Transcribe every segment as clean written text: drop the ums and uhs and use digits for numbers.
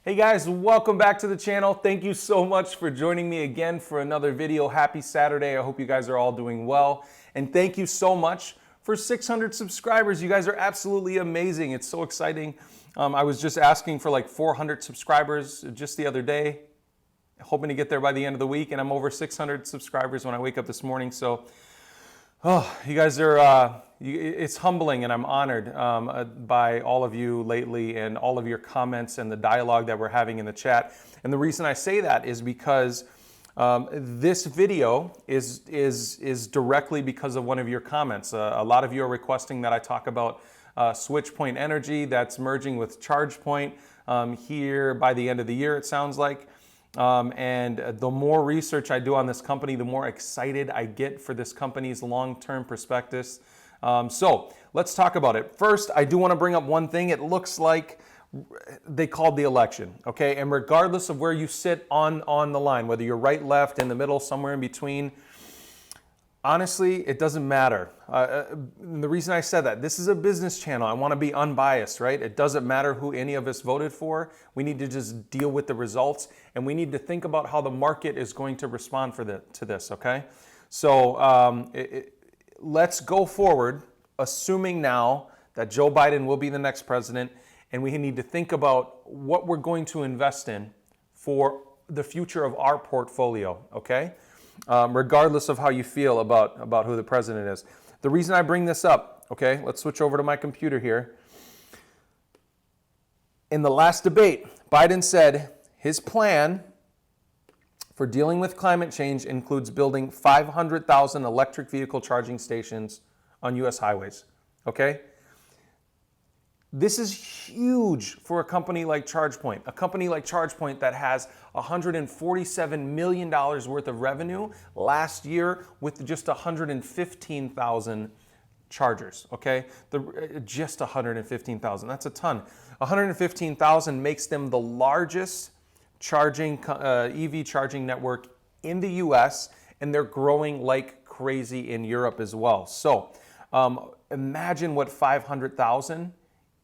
Hey guys, welcome back to the channel. Thank you so much for joining me again for another video. Happy Saturday. I hope you guys are all doing well. And thank you so much for 600 subscribers. You guys are absolutely amazing. It's so exciting. I was just asking for like 400 subscribers just the other day, hoping to get there by the end of the week. And I'm over 600 subscribers when I wake up this morning. So you guys are, it's humbling, and I'm honored by all of you lately and all of your comments and the dialogue that we're having in the chat. And the reason I say that is because this video is directly because of one of your comments. A lot of you are requesting that I talk about SwitchPoint Energy that's merging with Chargepoint here by the end of the year, it sounds like. And the more research I do on this company, the more excited I get for this company's long-term prospectus. So let's talk about it. First, I do want to bring up one thing. It looks like they called the election, okay? And regardless of where you sit on the line, whether you're right, left, in the middle, somewhere in between, honestly, it doesn't matter. The reason I said that, this is a business channel. I want to be unbiased, right? It doesn't matter who any of us voted for. We need to just deal with the results, and we need to think about how the market is going to respond to this, okay? So let's go forward, assuming now that Joe Biden will be the next president, and we need to think about what we're going to invest in for the future of our portfolio, okay? Regardless of how you feel about who the president is. The reason I bring this up, okay, let's switch over to my computer here. In the last debate, Biden said his plan for dealing with climate change includes building 500,000 electric vehicle charging stations on U.S. highways, okay? This is huge for a company like Chargepoint, that has $147 million worth of revenue last year with just 115,000 chargers, okay? Just 115,000, that's a ton. 115,000 makes them the largest EV charging network in the US, and they're growing like crazy in Europe as well. So imagine what 500,000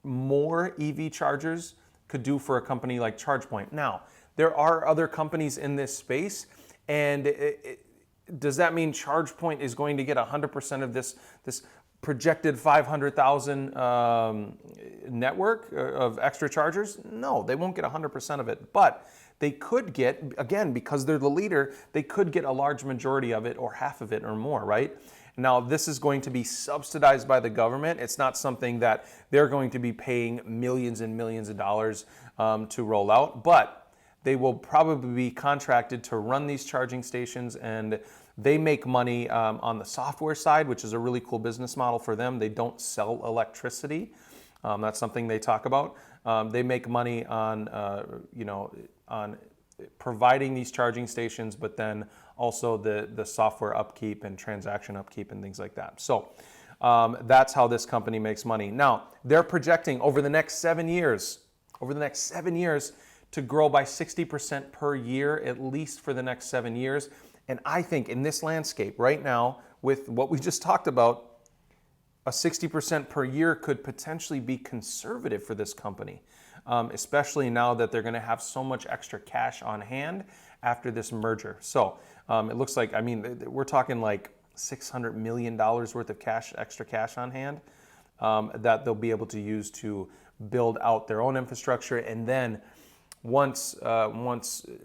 more EV chargers could do for a company like Chargepoint. Now, there are other companies in this space, and does that mean Chargepoint is going to get 100% of this projected 500,000 network of extra chargers? No, they won't get 100% of it, but they could get, again, because they're the leader, they could get a large majority of it, or half of it or more, right? Now, this is going to be subsidized by the government. It's not something that they're going to be paying millions and millions of dollars to roll out, but they will probably be contracted to run these charging stations, and they make money on the software side, which is a really cool business model for them. They don't sell electricity. That's something they talk about. They make money on, on providing these charging stations, but then also the software upkeep and transaction upkeep and things like that. So that's how this company makes money. Now, they're projecting over the next 7 years, to grow by 60% per year, at least for the next 7 years. And I think in this landscape right now, with what we just talked about, a 60% per year could potentially be conservative for this company, especially now that they're going to have so much extra cash on hand after this merger. So it looks like, I mean, we're talking like $600 million worth of extra cash on hand that they'll be able to use to build out their own infrastructure. And then once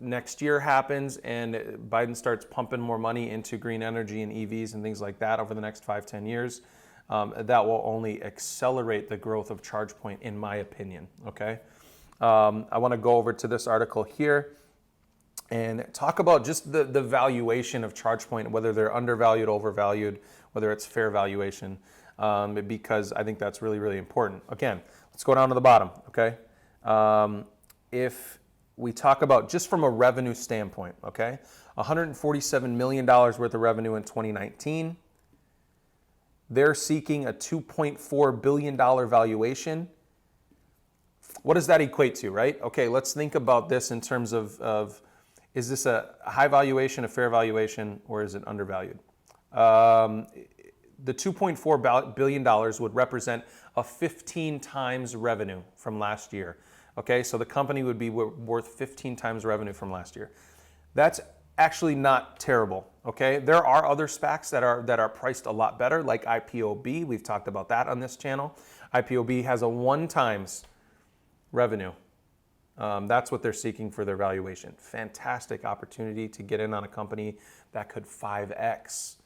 next year happens and Biden starts pumping more money into green energy and EVs and things like that over the next 5-10 years, that will only accelerate the growth of Chargepoint, in my opinion, okay? I want to go over to this article here and talk about just the valuation of Chargepoint, whether they're undervalued, overvalued, whether it's fair valuation, because I think that's really, really important. Again, let's go down to the bottom, okay? If we talk about just from a revenue standpoint, okay? $147 million worth of revenue in 2019. They're seeking a $2.4 billion valuation. What does that equate to, right? Okay, let's think about this in terms of is this a high valuation, a fair valuation, or is it undervalued? The $2.4 billion would represent a 15 times revenue from last year. Okay, so the company would be worth 15 times revenue from last year. That's actually not terrible. Okay, there are other SPACs that are priced a lot better, like IPOB. We've talked about that on this channel. IPOB has a 1 times revenue. That's what they're seeking for their valuation. Fantastic opportunity to get in on a company that could 5x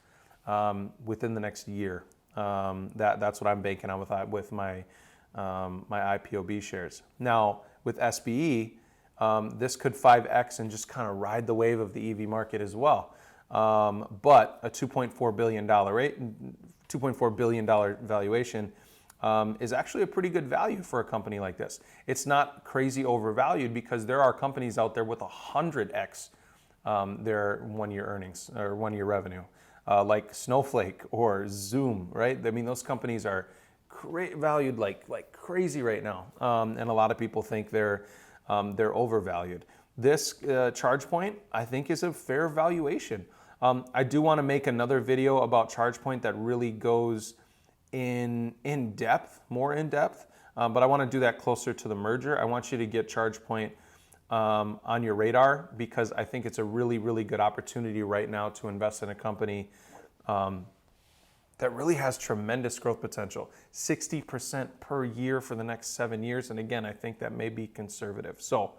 within the next year. That's what I'm banking on with my IPOB shares. Now with SBE, this could 5x and just kind of ride the wave of the EV market as well. But a $2.4 billion valuation is actually a pretty good value for a company like this. It's not crazy overvalued because there are companies out there with 100x their 1-year earnings or 1-year revenue, like Snowflake or Zoom, right? I mean, those companies are valued like crazy right now, and a lot of people think they're overvalued. This Chargepoint, I think, is a fair valuation. I do want to make another video about Chargepoint that really goes more in depth, but I want to do that closer to the merger. I want you to get Chargepoint on your radar because I think it's a really, really good opportunity right now to invest in a company that really has tremendous growth potential, 60% per year for the next 7 years. And again, I think that may be conservative. So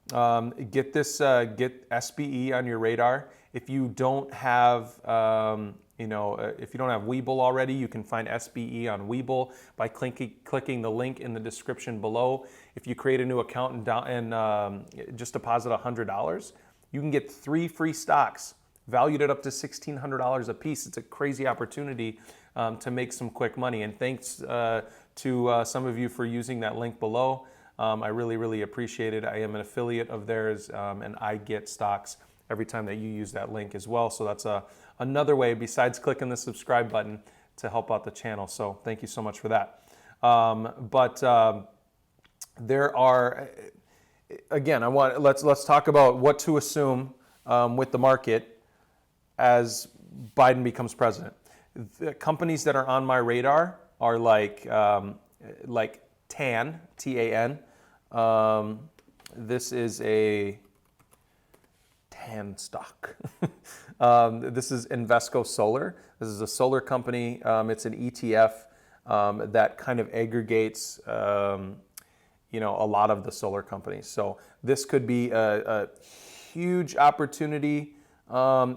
get SBE on your radar. If you don't have, if you don't have WeBull already, you can find SBE on WeBull by clicking the link in the description below. If you create a new account and just deposit $100, you can get 3 free stocks valued at up to $1,600 a piece. It's a crazy opportunity to make some quick money. And thanks to some of you for using that link below. I really, really appreciate it. I am an affiliate of theirs, and I get stocks every time that you use that link as well. So that's another way besides clicking the subscribe button to help out the channel. So thank you so much for that. There are, again, let's talk about what to assume with the market as Biden becomes president. The companies that are on my radar are like TAN, T-A-N. This is a TAN stock. This is Invesco Solar. This is a solar company. It's an ETF that kind of aggregates, a lot of the solar companies. So this could be a huge opportunity,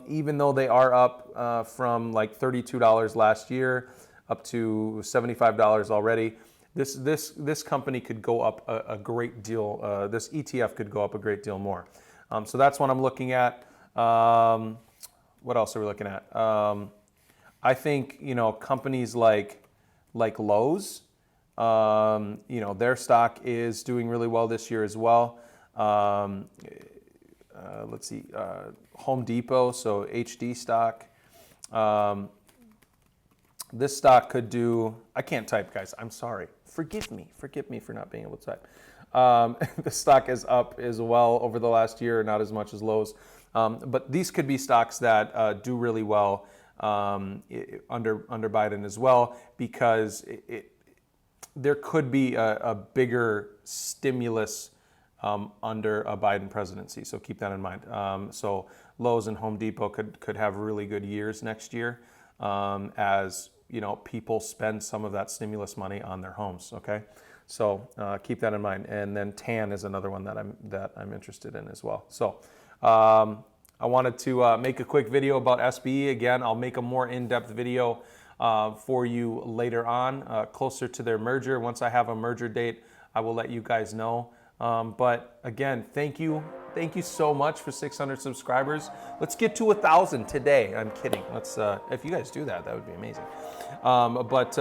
even though they are up from like $32 last year up to $75 already. This company could go up a great deal. This ETF could go up a great deal more. So that's what I'm looking at. What else are we looking at? I think companies like Lowe's, their stock is doing really well this year as well. Let's see, Home Depot, so HD stock. This stock could do, I can't type, guys, I'm sorry. Forgive me for not being able to type. The stock is up as well over the last year, not as much as Lowe's. But these could be stocks that do really well under Biden as well, because there could be a bigger stimulus under a Biden presidency. So keep that in mind. So Lowe's and Home Depot could have really good years next year as people spend some of that stimulus money on their homes. Okay, so keep that in mind. And then TAN is another one that I'm interested in as well. So I wanted to make a quick video about SBE. Again, I'll make a more in-depth video for you later on, closer to their merger. Once I have a merger date, I will let you guys know. But again, thank you so much for 600 subscribers. Let's get to 1,000 today. I'm kidding. Let's if you guys do that would be amazing. But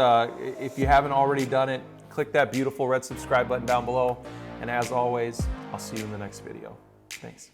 if you haven't already done it, click that beautiful red subscribe button down below. And as always, I'll see you in the next video. Thanks.